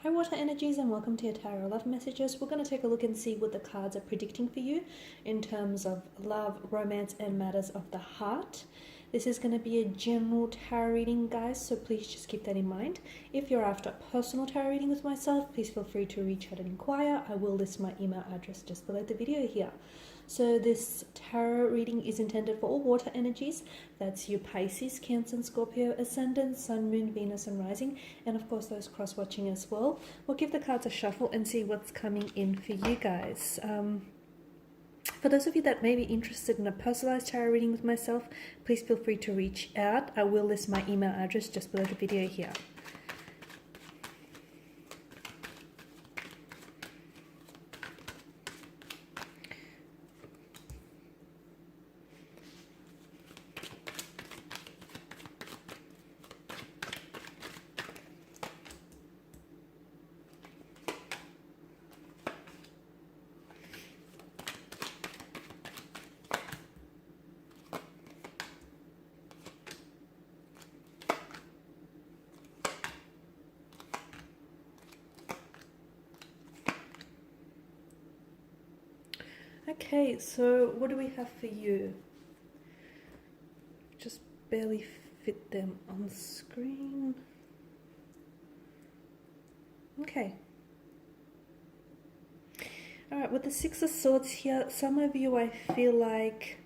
Hi water energies, and welcome to your tarot love messages. We're going to take a look and see what the cards are predicting for you in terms of love, romance and matters of the heart. This is going to be a general tarot reading, guys, so please just keep that in mind. If you're after a personal tarot reading with myself, please feel free to reach out and inquire. I will list my email address just below the video here. So this tarot reading is intended for all water energies. That's you Pisces, Cancer and Scorpio, Ascendant, Sun, Moon, Venus and Rising, and of course those cross-watching as well. We'll give the cards a shuffle and see what's coming in for you guys. For those of you that may be interested in a personalized tarot reading with myself, please feel free to reach out. I will list my email address just below the video here. Okay, so what do we have for you? Just barely fit them on screen. Okay. Alright, with the Six of Swords here, some of you, I feel like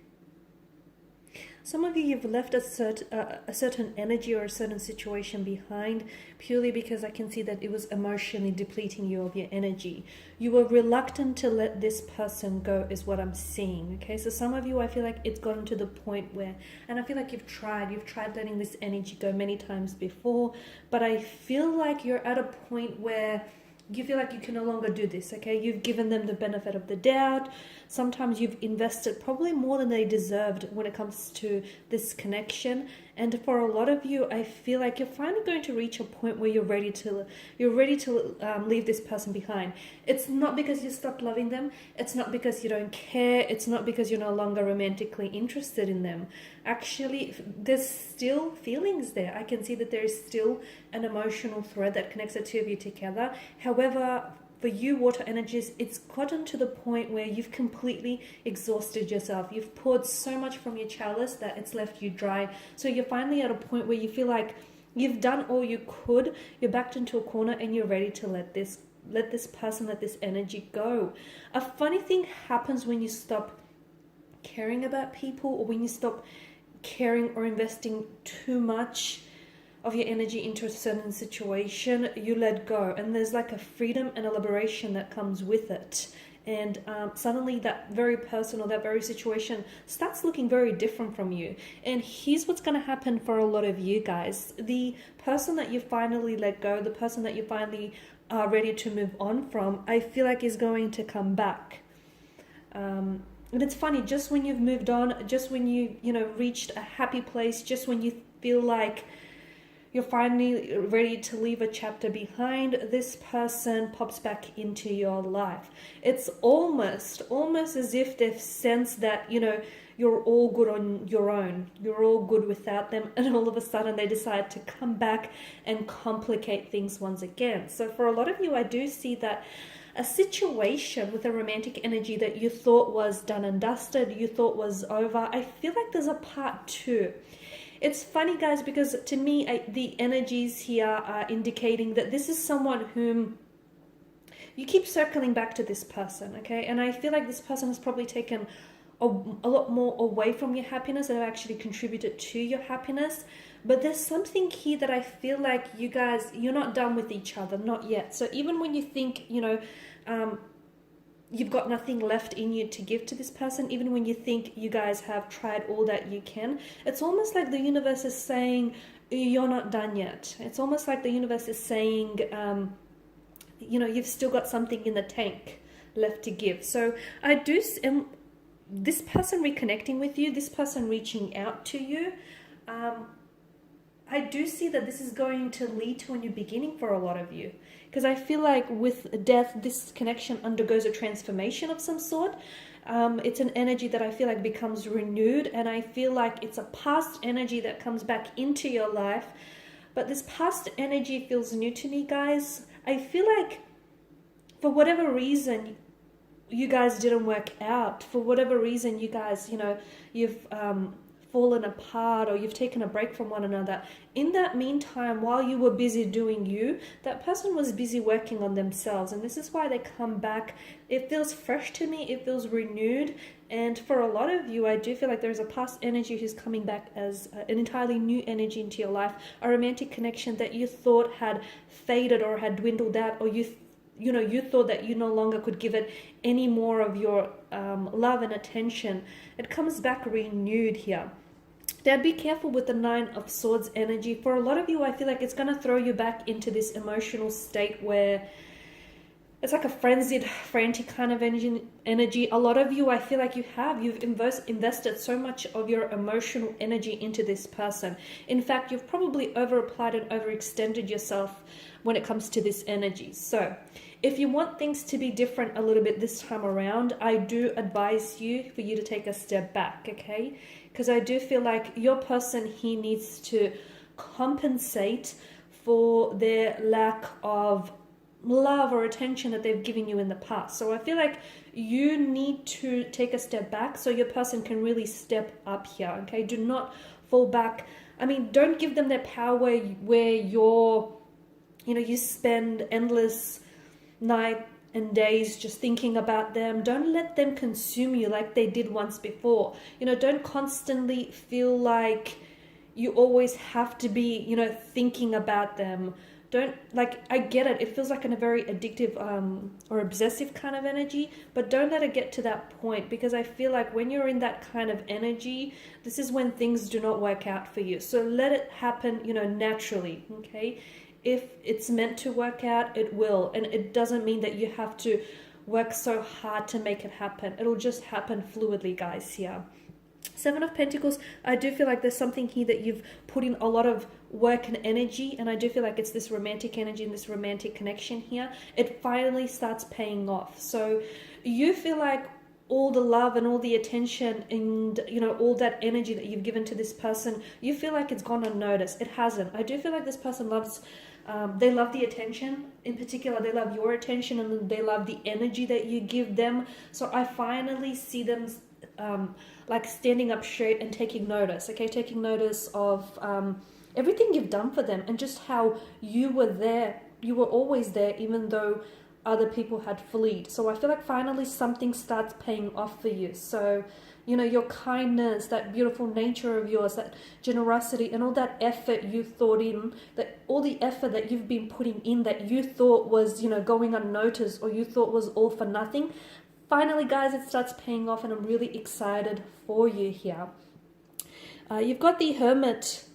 you've left a certain energy or a certain situation behind purely because I can see that it was emotionally depleting you of your energy. You were reluctant to let this person go is what I'm seeing, okay? So some of you, I feel like it's gotten to the point where, and I feel like you've tried letting this energy go many times before, but I feel like you're at a point where you feel like you can no longer do this, okay? You've given them the benefit of the doubt. Sometimes you've invested probably more than they deserved when it comes to this connection. And for a lot of you, I feel like you're finally going to reach a point where you're ready to leave this person behind. It's not because you stopped loving them. It's not because you don't care. It's not because you're no longer romantically interested in them. Actually, there's still feelings there. I can see that there is still an emotional thread that connects the two of you together. However, for you water energies, it's gotten to the point where you've completely exhausted yourself. You've poured so much from your chalice that it's left you dry. So you're finally at a point where you feel like you've done all you could. You're backed into a corner and you're ready to let this energy go. A funny thing happens when you stop caring about people, or when you stop caring or investing too much of your energy into a certain situation. You let go, and there's like a freedom and a liberation that comes with it. And suddenly that very person or that very situation starts looking very different from you. And here's what's going to happen for a lot of you guys. The person that you finally let go, the person that you finally are ready to move on from, I feel like is going to come back. And it's funny, just when you've moved on, just when you reached a happy place, just when you feel like you're finally ready to leave a chapter behind, this person pops back into your life. It's almost as if they've sensed that, you're all good on your own. You're all good without them. And all of a sudden they decide to come back and complicate things once again. So for a lot of you, I do see that a situation with a romantic energy that you thought was done and dusted, you thought was over, I feel like there's a part two. It's funny, guys, because to me, the energies here are indicating that this is someone whom you keep circling back to this person, okay? And I feel like this person has probably taken a lot more away from your happiness and have actually contributed to your happiness. But there's something here that I feel like you guys, you're not done with each other, not yet. So even when you think, you've got nothing left in you to give to this person, even when you think you guys have tried all that you can, it's almost like the universe is saying, you're not done yet. It's almost like the universe is saying, you've still got something in the tank left to give. So I do, this person reconnecting with you, this person reaching out to you, I do see that this is going to lead to a new beginning for a lot of you. Because I feel like with death, this connection undergoes a transformation of some sort. It's an energy that I feel like becomes renewed, and I feel like it's a past energy that comes back into your life. But this past energy feels new to me, guys. I feel like for whatever reason, you guys didn't work out. For whatever reason, you guys, you've fallen apart, or you've taken a break from one another. In that meantime, while you were busy doing you, that person was busy working on themselves. And this is why they come back. It feels fresh to me. It feels renewed. And for a lot of you, I do feel like there's a past energy who's coming back as an entirely new energy into your life, a romantic connection that you thought had faded or had dwindled out, or you thought that you no longer could give it any more of your love and attention. It comes back renewed here. Now, be careful with the 9 of Swords energy. For a lot of you, I feel like it's going to throw you back into this emotional state where it's like a frenzied, frantic kind of energy. A lot of you, I feel like you've invested so much of your emotional energy into this person. In fact, you've probably over-applied and overextended yourself when it comes to this energy. So if you want things to be different a little bit this time around, I do advise for you to take a step back, okay? Because I do feel like your person, he needs to compensate for their lack of love or attention that they've given you in the past. So I feel like you need to take a step back so your person can really step up here, okay? Do not fall back. I mean, don't give them their power where you spend endless night and days just thinking about them. Don't let them consume you like they did once before. Don't constantly feel like you always have to be, thinking about them. I get it. It feels like a very addictive or obsessive kind of energy, but don't let it get to that point, because I feel like when you're in that kind of energy, this is when things do not work out for you. So let it happen, naturally, okay? If it's meant to work out, it will. And it doesn't mean that you have to work so hard to make it happen. It'll just happen fluidly, guys, here. 7 of Pentacles, I do feel like there's something here that you've put in a lot of work and energy, and I do feel like it's this romantic energy and this romantic connection here. It finally starts paying off. So you feel like all the love and all the attention and all that energy that you've given to this person, you feel like it's gone unnoticed. It hasn't. I do feel like this person they love the attention. In particular, they love your attention, and they love the energy that you give them. So I finally see them standing up straight and taking notice, okay? Taking notice of everything you've done for them, and just how you were there. You were always there, even though other people had fled. So I feel like finally something starts paying off for you. So, your kindness, that beautiful nature of yours, that generosity, and all that effort you thought in, that all the effort that you've been putting in that you thought was, going unnoticed, or you thought was all for nothing. Finally, guys, it starts paying off, and I'm really excited for you here. You've got the Hermit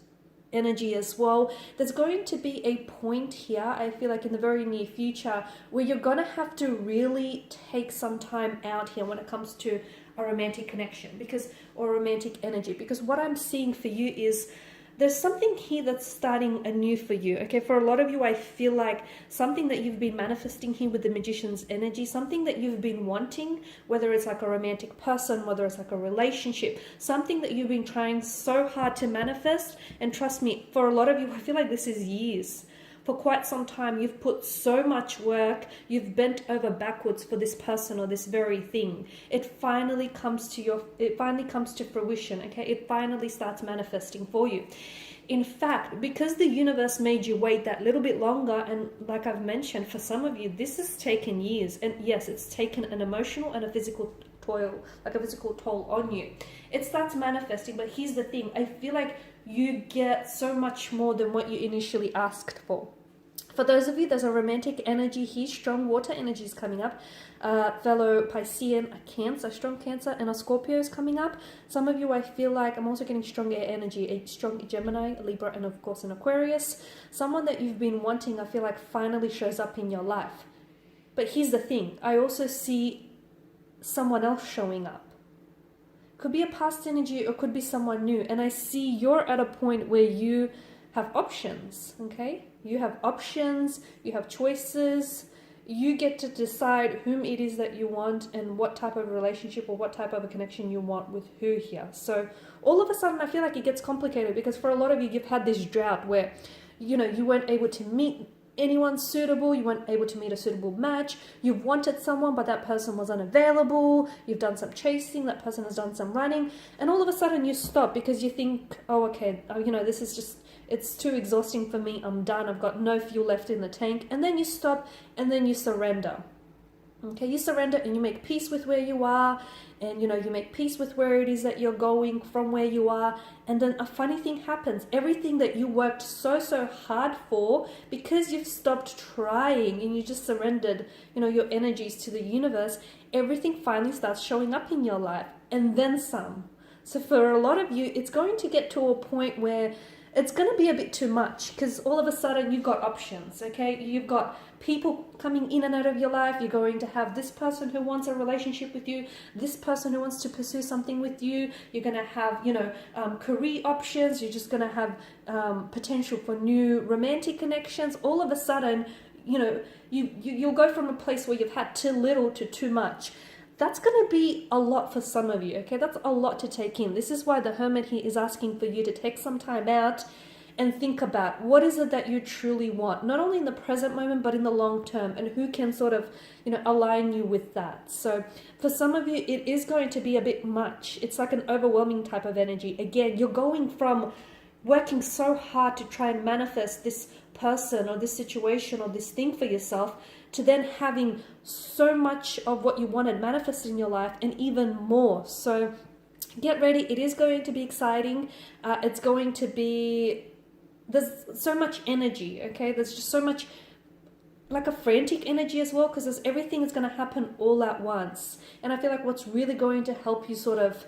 energy as well. There's going to be a point here, I feel like in the very near future, where you're going to have to really take some time out here when it comes to a romantic connection, or romantic energy, because what I'm seeing for you is there's something here that's starting anew for you, okay? For a lot of you, I feel like something that you've been manifesting here with the Magician's energy, something that you've been wanting, whether it's like a romantic person, whether it's like a relationship, something that you've been trying so hard to manifest. And trust me, for a lot of you, I feel like this is years. For quite some time, you've put so much work, you've bent over backwards for this person or this very thing. It finally comes to fruition, okay? It finally starts manifesting for you. In fact, because the universe made you wait that little bit longer, and like I've mentioned, for some of you, this has taken years. And yes, it's taken an emotional and a physical toll on you. It starts manifesting, but here's the thing. I feel like you get so much more than what you initially asked for. For those of you, there's a romantic energy here. Strong water energy is coming up. Fellow Piscean, a Cancer, strong Cancer, and a Scorpio is coming up. Some of you, I feel like I'm also getting strong air energy, a strong Gemini, a Libra, and of course an Aquarius. Someone that you've been wanting, I feel like finally shows up in your life. But here's the thing. I also see someone else showing up. Could be a past energy or could be someone new. And I see you're at a point where you have options, okay? You have options, you have choices. You get to decide whom it is that you want and what type of relationship or what type of a connection you want with who here. So all of a sudden, I feel like it gets complicated, because for a lot of you, you've had this drought where, you weren't able to meet anyone suitable, you weren't able to meet a suitable match, you've wanted someone but that person was unavailable, you've done some chasing, that person has done some running, and all of a sudden you stop because you think, oh okay, this is just, it's too exhausting for me, I'm done, I've got no fuel left in the tank, and then you stop and then you surrender. Okay, you surrender and you make peace with where you are, and you make peace with where it is that you're going from where you are, and then a funny thing happens. Everything that you worked so hard for, because you've stopped trying and you just surrendered, your energies to the universe, everything finally starts showing up in your life, and then some. So for a lot of you, it's going to get to a point where it's going to be a bit too much, because all of a sudden you've got options, okay? You've got people coming in and out of your life. You're going to have this person who wants a relationship with you, this person who wants to pursue something with you. You're going to have, career options. You're just going to have potential for new romantic connections. All of a sudden, you'll go from a place where you've had too little to too much. That's going to be a lot for some of you, okay? That's a lot to take in. This is why the Hermit here is asking for you to take some time out and think about what is it that you truly want, not only in the present moment, but in the long term, and who can sort of, align you with that. So for some of you, it is going to be a bit much. It's like an overwhelming type of energy. Again, you're going from working so hard to try and manifest this person or this situation or this thing for yourself, to then having so much of what you wanted manifested in your life and even more. So get ready. It is going to be exciting. It's going to be, there's so much energy, okay? There's just so much, like a frantic energy as well, because everything is going to happen all at once. And I feel like what's really going to help you sort of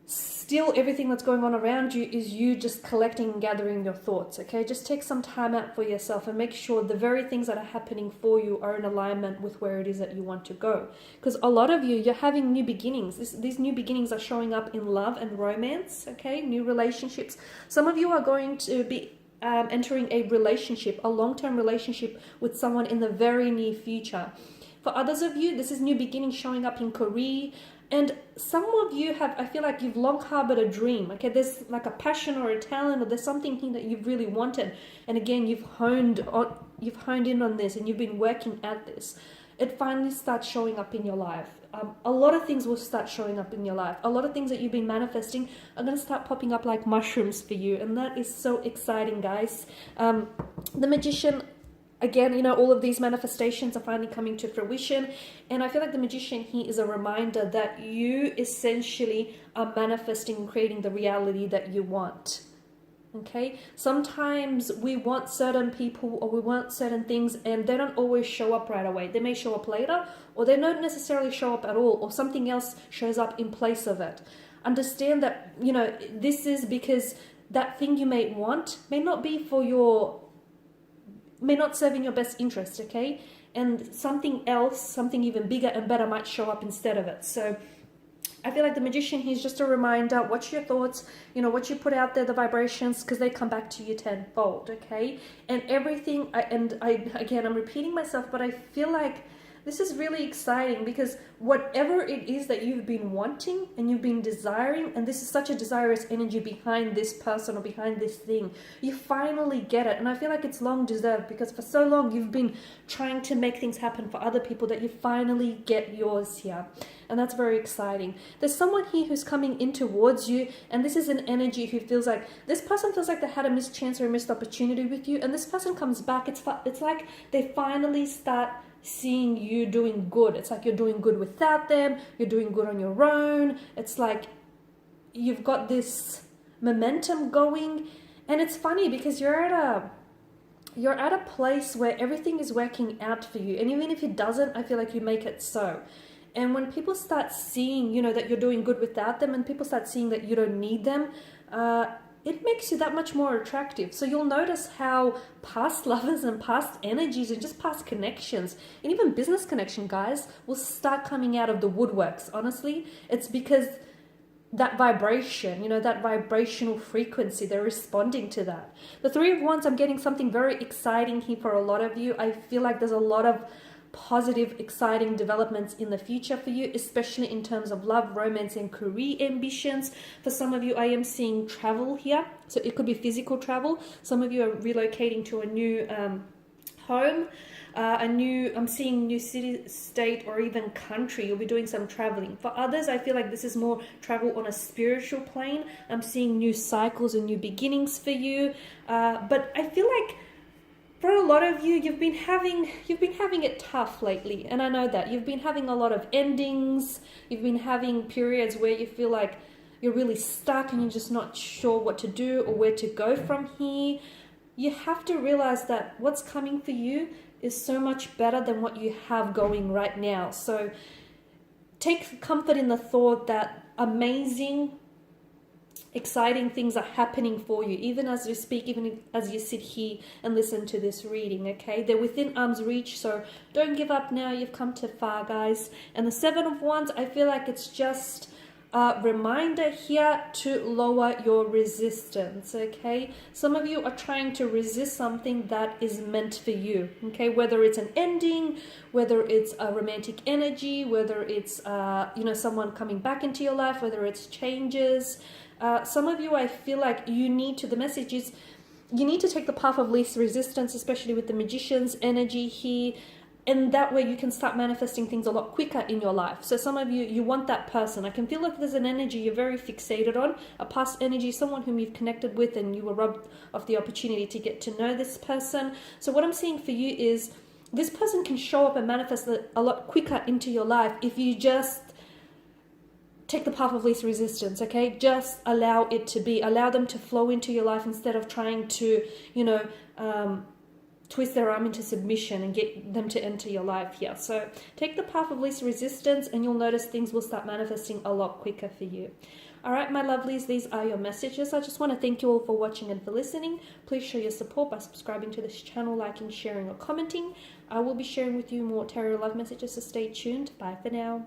still everything that's going on around you is you just collecting and gathering your thoughts, okay? Just take some time out for yourself and make sure the very things that are happening for you are in alignment with where it is that you want to go. Because a lot of you, you're having new beginnings. These new beginnings are showing up in love and romance, okay? New relationships. Some of you are going to be entering a relationship, a long-term relationship with someone in the very near future. For others of you, this is new beginnings showing up in career. And some of you have, I feel like you've long harbored a dream, okay? There's like a passion or a talent, or there's something here that you've really wanted. And again, you've honed in on this and you've been working at this. It finally starts showing up in your life. A lot of things will start showing up in your life. A lot of things that you've been manifesting are going to start popping up like mushrooms for you. And that is so exciting, guys. The Magician, again, all of these manifestations are finally coming to fruition. And I feel like the Magician here is a reminder that you essentially are manifesting and creating the reality that you want. Okay? Sometimes we want certain people or we want certain things and they don't always show up right away. They may show up later, or they don't necessarily show up at all, or something else shows up in place of it. Understand that, this is because that thing you may want may not be may not serve in your best interest, okay? And something else, something even bigger and better might show up instead of it. So I feel like the Magician here is just a reminder, watch your thoughts, what you put out there, the vibrations, because they come back to you tenfold, okay? And everything, again, I'm repeating myself, but I feel like this is really exciting, because whatever it is that you've been wanting and you've been desiring, and this is such a desirous energy behind this person or behind this thing, you finally get it. And I feel like it's long deserved, because for so long you've been trying to make things happen for other people that you finally get yours here. And that's very exciting. There's someone here who's coming in towards you, and this is an energy who feels like, this person feels like they had a missed chance or a missed opportunity with you, and this person comes back. It's like they finally start seeing you doing good. It's like you're doing good without them, you're doing good on your own. It's like you've got this momentum going, and it's funny because you're at a place where everything is working out for you, and even if it doesn't, I feel like you make it so. And when people start seeing, that you're doing good without them, and people start seeing that you don't need them, it makes you that much more attractive. So you'll notice how past lovers and past energies and just past connections, and even business connection, guys, will start coming out of the woodworks. Honestly, it's because that vibration, that vibrational frequency, they're responding to that. The Three of Wands, I'm getting something very exciting here for a lot of you. I feel like there's a lot of positive, exciting developments in the future for you, especially in terms of love, romance, and career ambitions. For some of you, I am seeing travel here. So it could be physical travel. Some of you are relocating to a new home, I'm seeing new city, state, or even country. You'll be doing some traveling. For others, I feel like this is more travel on a spiritual plane. I'm seeing new cycles and new beginnings for you. But I feel like for a lot of you, you've been having it tough lately, and I know that you've been having a lot of endings. You've been having periods where you feel like you're really stuck and you're just not sure what to do or where to go from here. You have to realize that what's coming for you is so much better than what you have going right now. So take comfort in the thought that amazing, exciting things are happening for you, even as you speak, even as you sit here and listen to this reading, okay? They're within arm's reach, so don't give up now. You've come too far, guys. And the Seven of Wands, I feel like it's just a reminder here to lower your resistance, okay? Some of you are trying to resist something that is meant for you, okay? Whether it's an ending, whether it's a romantic energy, whether it's someone coming back into your life, whether it's changes. Some of you, I feel like the message is you need to take the path of least resistance, especially with the Magician's energy here. And that way you can start manifesting things a lot quicker in your life. So some of you, you want that person. I can feel like there's an energy you're very fixated on, a past energy, someone whom you've connected with and you were robbed of the opportunity to get to know this person. So what I'm seeing for you is this person can show up and manifest a lot quicker into your life if you just take the path of least resistance, okay? Just allow it to be. Allow them to flow into your life instead of trying to, twist their arm into submission and get them to enter your life here. So take the path of least resistance and you'll notice things will start manifesting a lot quicker for you. All right, my lovelies, these are your messages. I just want to thank you all for watching and for listening. Please show your support by subscribing to this channel, liking, sharing, or commenting. I will be sharing with you more tarot love messages, so stay tuned. Bye for now.